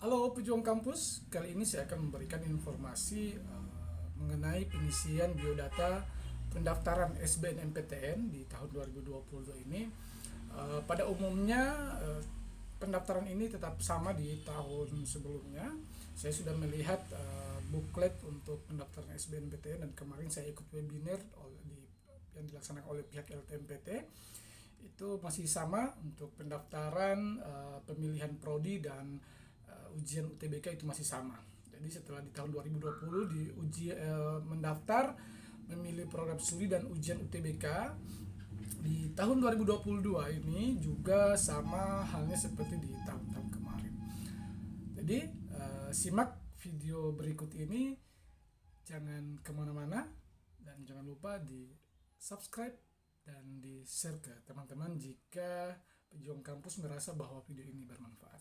Halo pejuang kampus, kali ini saya akan memberikan informasi mengenai pengisian biodata pendaftaran SBNMPTN di tahun 2022 ini. Pada umumnya pendaftaran ini tetap sama di tahun sebelumnya. Saya sudah melihat booklet untuk pendaftaran SBNMPTN dan kemarin saya ikut webinar yang dilaksanakan oleh pihak LTMPT. Itu masih sama untuk pendaftaran, pemilihan prodi dan ujian UTBK itu masih sama. Jadi setelah di tahun 2020 mendaftar memilih program studi dan ujian UTBK, di tahun 2022 ini juga sama halnya seperti di tahun-tahun kemarin. Jadi simak video berikut ini, jangan kemana-mana dan jangan lupa di subscribe dan di share ke teman-teman jika pejuang kampus merasa bahwa video ini bermanfaat.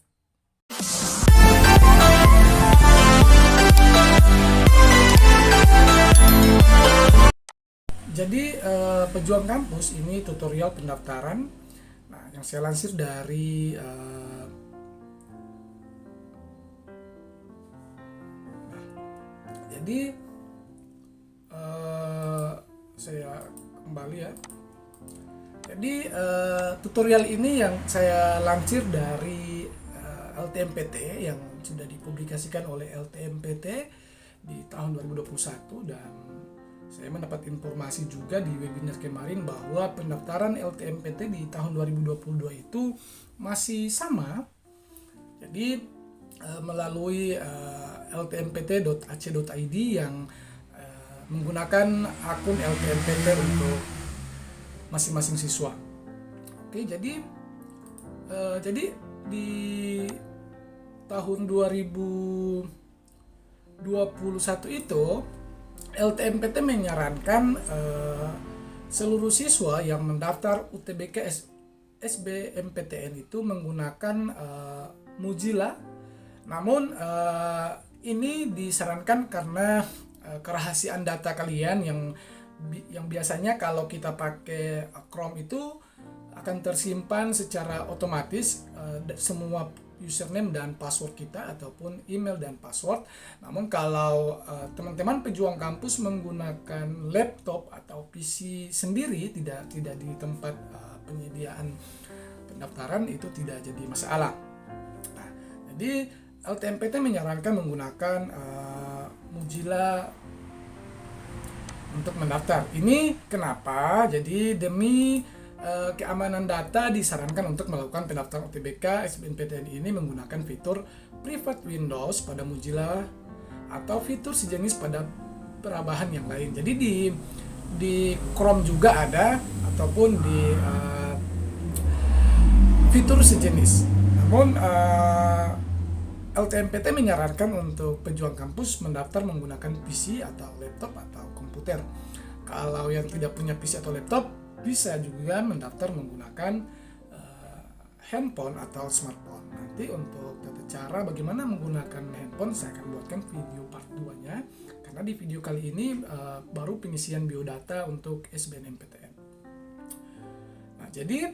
Jadi pejuang kampus ini tutorial pendaftaran. Nah, yang saya lansir dari jadi saya kembali ya. Jadi tutorial ini yang saya lansir dari LTMPT yang sudah dipublikasikan oleh LTMPT di tahun 2021, dan saya mendapat informasi juga di webinar kemarin bahwa pendaftaran LTMPT di tahun 2022 itu masih sama. Jadi melalui ltmpt.ac.id yang menggunakan akun LTMPT untuk masing-masing siswa. Oke, jadi di tahun 2021 itu LTMPT menyarankan seluruh siswa yang mendaftar UTBK SBMPTN itu menggunakan Mozilla. Namun ini disarankan karena kerahasiaan data kalian yang biasanya kalau kita pakai Chrome itu akan tersimpan secara otomatis semua username dan password kita ataupun email dan password. Namun kalau teman-teman pejuang kampus menggunakan laptop atau PC sendiri, tidak di tempat penyediaan pendaftaran, itu tidak jadi masalah. Nah, jadi LTMPT menyarankan menggunakan Mozilla untuk mendaftar. Ini kenapa? Jadi demi keamanan data disarankan untuk melakukan pendaftaran UTBK SBMPTN ini menggunakan fitur Private Windows pada Mozilla atau fitur sejenis pada perabahan yang lain. Jadi di Chrome juga ada ataupun di fitur sejenis. Namun LTMPT menyarankan untuk pejuang kampus mendaftar menggunakan PC atau laptop atau komputer. Kalau yang tidak punya PC atau laptop bisa juga mendaftar menggunakan handphone atau smartphone. Nanti untuk tata cara bagaimana menggunakan handphone saya akan buatkan video part 2-nya, karena di video kali ini baru pengisian biodata untuk SBNMPTN. Nah, jadi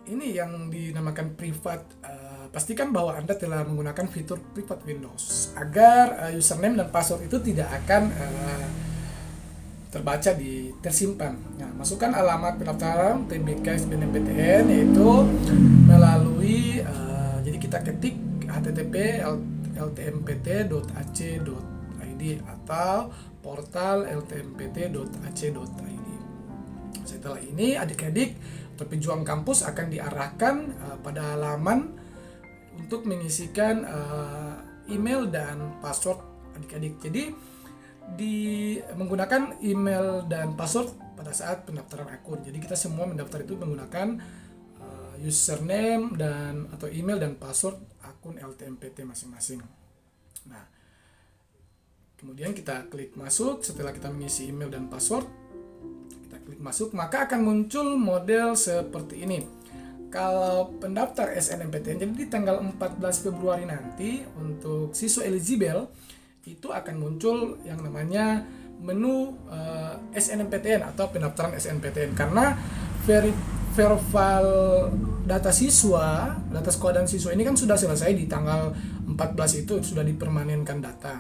ini yang dinamakan private. Pastikan bahwa Anda telah menggunakan fitur Private Windows agar username dan password itu tidak akan tersimpan. Nah, masukkan alamat pendaftaran UTBK SBNMPTN yaitu melalui jadi kita ketik http ltmpt.ac.id atau portal ltmpt.ac.id. Setelah ini adik-adik atau pejuang kampus akan diarahkan pada halaman untuk mengisikan email dan password adik-adik. Jadi menggunakan email dan password pada saat pendaftaran akun. Jadi kita semua mendaftar itu menggunakan username atau email dan password akun LTMPT masing-masing. Nah, kemudian kita klik masuk. Setelah kita mengisi email dan password, kita klik masuk, maka akan muncul model seperti ini. Kalau pendaftar SNMPTN, jadi di tanggal 14 Februari nanti untuk siswa eligible itu akan muncul yang namanya menu SNMPTN atau pendaftaran SNMPTN, karena verval data siswa, data sekolah dan siswa ini kan sudah selesai di tanggal 14 itu sudah dipermanenkan data.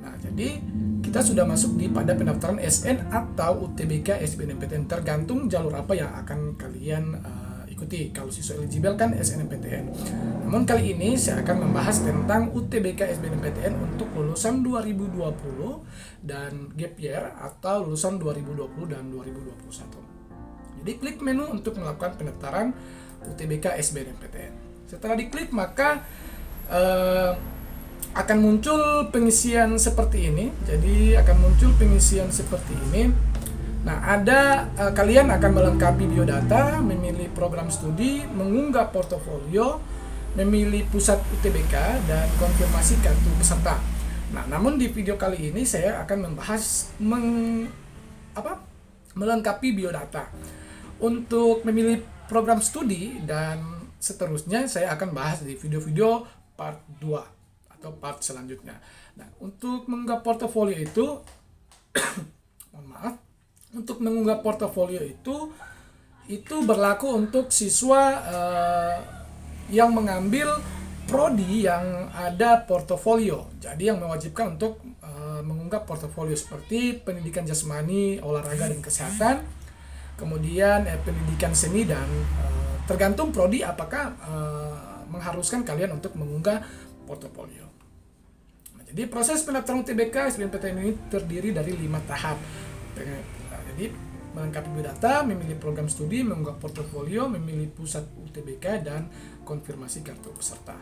Nah, jadi kita sudah masuk pada pendaftaran SN atau UTBK SBMPTN, tergantung jalur apa yang akan kalian ikuti. Kalau siswa eligible kan SNMPTN. Namun kali ini saya akan membahas tentang UTBK SBMPTN untuk lulusan 2020 dan gap year atau lulusan 2020 dan 2021. Jadi klik menu untuk melakukan pendaftaran UTBK SBMPTN. Setelah diklik maka akan muncul pengisian seperti ini. Jadi akan muncul pengisian seperti ini. Nah, kalian akan melengkapi biodata, memilih program studi, mengunggah portofolio, memilih pusat UTBK, dan konfirmasi kartu peserta. Nah, namun di video kali ini saya akan membahas melengkapi biodata. Untuk memilih program studi dan seterusnya saya akan bahas di video-video part 2 atau part selanjutnya. Nah, untuk mengunggah portofolio itu mohon maaf. Untuk mengunggah portofolio itu berlaku untuk siswa yang mengambil prodi yang ada portofolio. Jadi yang mewajibkan untuk mengunggah portofolio seperti pendidikan jasmani, olahraga dan kesehatan, kemudian pendidikan seni dan tergantung prodi apakah mengharuskan kalian untuk mengunggah portofolio. Nah, jadi proses pendaftaran UTBK SBMPTN ini terdiri dari 5 tahap. Jadi melengkapi biodata, memilih program studi, mengunggah portofolio, memilih pusat UTBK, dan konfirmasi kartu peserta.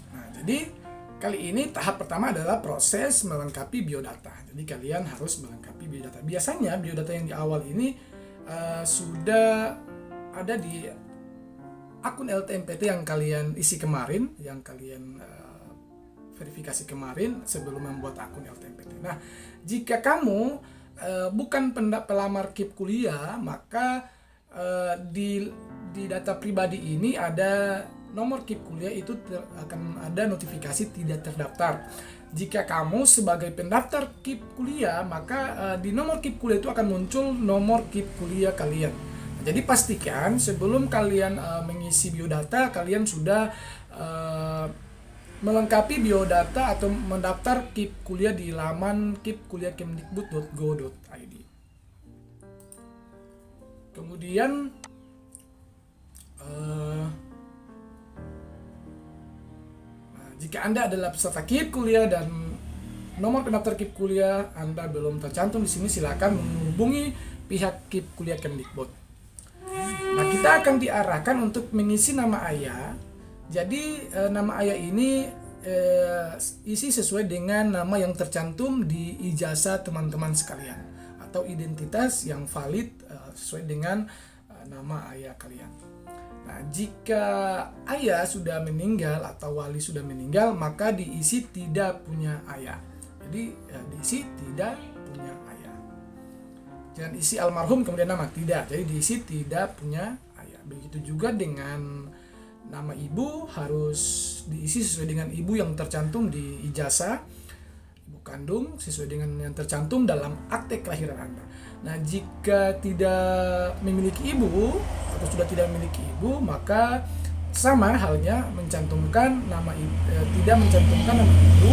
Nah, jadi kali ini tahap pertama adalah proses melengkapi biodata. Jadi kalian harus melengkapi biodata. Biasanya biodata yang di awal ini sudah ada di akun LTMPT yang kalian isi kemarin, yang kalian verifikasi kemarin sebelum membuat akun LTMPT. Nah, jika kamu bukan pelamar KIP kuliah, maka di data pribadi ini ada nomor KIP kuliah itu akan ada notifikasi tidak terdaftar. Jika kamu sebagai pendaftar KIP kuliah, maka di nomor KIP kuliah itu akan muncul nomor KIP kuliah kalian. Jadi pastikan sebelum kalian mengisi biodata, kalian sudah melengkapi biodata atau mendaftar KIP kuliah di laman kipkuliahkemdikbud.go.id. Kemudian jika Anda adalah peserta KIP kuliah dan nomor pendaftar KIP kuliah Anda belum tercantum di sini, silakan menghubungi pihak KIP kuliah Kemdikbud. Nah, kita akan diarahkan untuk mengisi nama ayah. Jadi nama ayah ini isi sesuai dengan nama yang tercantum di ijazah teman-teman sekalian atau identitas yang valid sesuai dengan nama ayah kalian. Nah, jika ayah sudah meninggal atau wali sudah meninggal, maka diisi tidak punya ayah. Jadi diisi tidak punya ayah. Jangan isi almarhum kemudian nama, tidak. Jadi diisi tidak punya ayah. Begitu juga dengan nama ibu, harus diisi sesuai dengan ibu yang tercantum di ijazah ibu kandung, sesuai dengan yang tercantum dalam akte kelahiran Anda. Nah, jika tidak memiliki ibu atau sudah tidak memiliki ibu, maka sama halnya mencantumkan nama tidak mencantumkan nama ibu,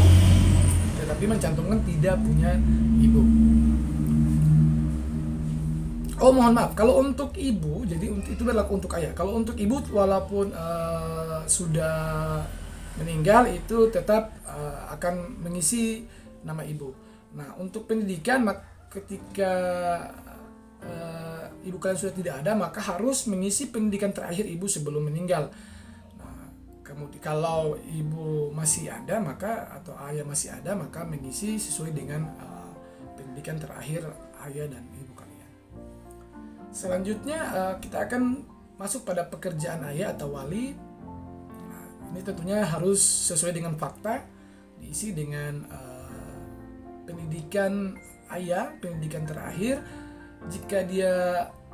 tetapi mencantumkan tidak punya ibu. Oh, mohon maaf, kalau untuk ibu, jadi itu berlaku untuk ayah. Kalau untuk ibu, walaupun sudah meninggal, itu tetap akan mengisi nama ibu. Nah, untuk pendidikan, ketika ibu kalian sudah tidak ada, maka harus mengisi pendidikan terakhir ibu sebelum meninggal. Nah, kemudian kalau ibu masih ada, atau ayah masih ada, maka mengisi sesuai dengan pendidikan terakhir ayah dan ibu kalian. Selanjutnya kita akan masuk pada pekerjaan ayah atau wali. Nah, ini tentunya harus sesuai dengan fakta, diisi dengan pendidikan ayah, pendidikan terakhir. Jika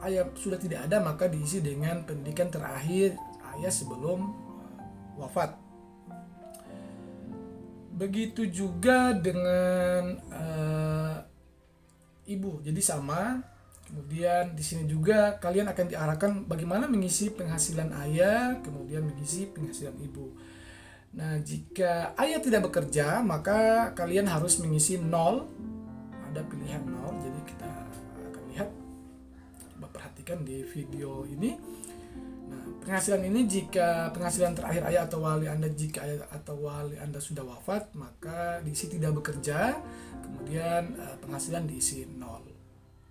ayah sudah tidak ada, maka diisi dengan pendidikan terakhir ayah sebelum wafat. Begitu juga dengan ibu. Jadi sama. Kemudian di sini juga kalian akan diarahkan bagaimana mengisi penghasilan ayah, kemudian mengisi penghasilan ibu. Nah, jika ayah tidak bekerja, maka kalian harus mengisi 0. Ada pilihan 0. Jadi kita akan lihat, coba perhatikan di video ini. Nah, penghasilan ini jika penghasilan terakhir ayah atau wali Anda, jika ayah atau wali Anda sudah wafat, maka diisi tidak bekerja, kemudian penghasilan diisi 0.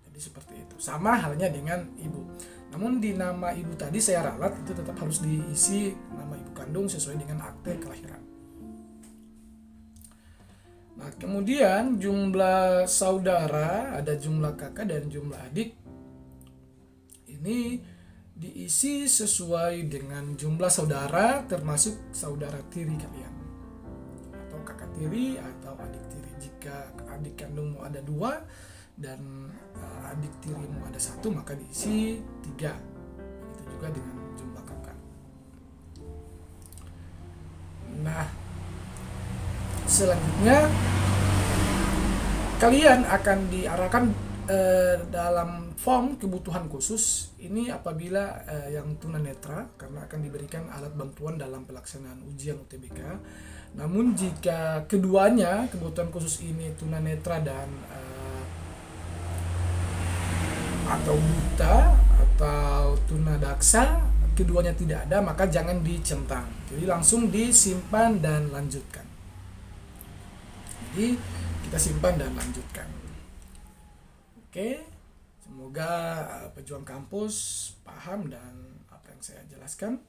Jadi seperti itu. Sama halnya dengan ibu. Namun di nama ibu tadi saya ralat itu tetap harus diisi nama ibu kandung sesuai dengan akte kelahiran. Nah, kemudian jumlah saudara, ada jumlah kakak dan jumlah adik. Ini diisi sesuai dengan jumlah saudara termasuk saudara tiri kalian. Atau kakak tiri atau adik tiri. Jika adik kandungmu ada 2 dan adik tirimu ada 1, maka diisi 3. Itu juga dengan jumlah kakak. Nah, selanjutnya kalian akan diarahkan dalam form kebutuhan khusus. Ini apabila yang tunanetra, karena akan diberikan alat bantuan dalam pelaksanaan ujian UTBK. Namun jika keduanya, kebutuhan khusus ini tunanetra dan atau buta atau tunadaksa, keduanya tidak ada, maka jangan dicentang. Jadi langsung disimpan dan lanjutkan. Jadi kita simpan dan lanjutkan. Oke, semoga pejuang kampus paham dan apa yang saya jelaskan.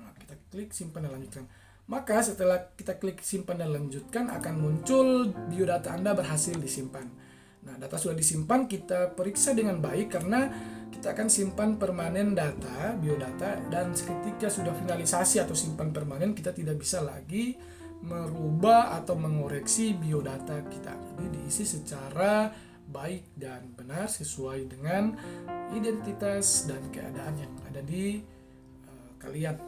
Nah, kita klik simpan dan lanjutkan. Maka setelah kita klik simpan dan lanjutkan, akan muncul biodata Anda berhasil disimpan. Nah, data sudah disimpan, kita periksa dengan baik karena kita akan simpan permanen data, biodata, dan ketika sudah finalisasi atau simpan permanen, kita tidak bisa lagi merubah atau mengoreksi biodata kita. Jadi diisi secara baik dan benar sesuai dengan identitas dan keadaan yang ada di kalian.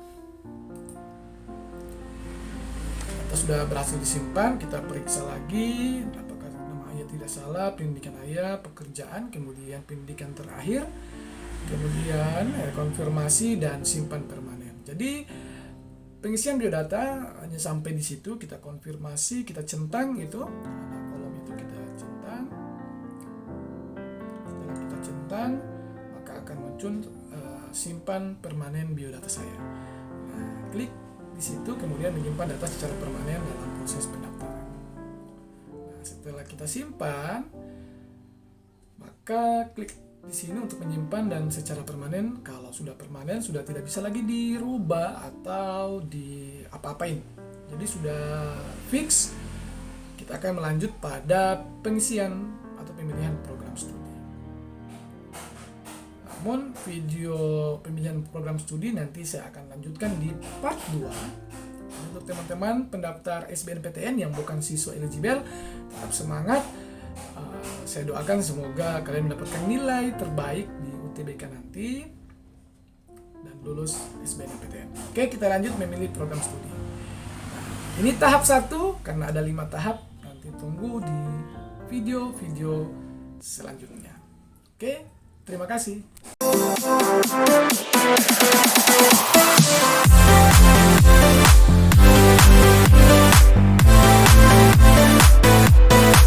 Data sudah berhasil disimpan, kita periksa lagi tidak salah, pendidikan ayah, pekerjaan, kemudian pendidikan terakhir, kemudian konfirmasi dan simpan permanen. Jadi pengisian biodata hanya sampai di situ, kita konfirmasi, kita centang itu, ada kolom itu kita centang. Setelah kita centang, maka akan muncul simpan permanen biodata saya. Nah, klik di situ, kemudian menyimpan data secara permanen dalam proses pendaftaran. Setelah kita simpan, maka klik di sini untuk menyimpan dan secara permanen. Kalau sudah permanen, sudah tidak bisa lagi dirubah atau di apa-apain. Jadi sudah fix. Kita akan melanjut pada pengisian atau pemilihan program studi. Namun video pemilihan program studi nanti saya akan lanjutkan di part 2. Untuk teman-teman pendaftar SBMPTN yang bukan siswa eligible, tetap semangat. Saya doakan semoga kalian mendapatkan nilai terbaik di UTBK nanti dan lulus SBMPTN. Oke, kita lanjut memilih program studi. Nah, ini tahap 1 karena ada 5 tahap. Nanti tunggu di video-video selanjutnya. Oke, terima kasih.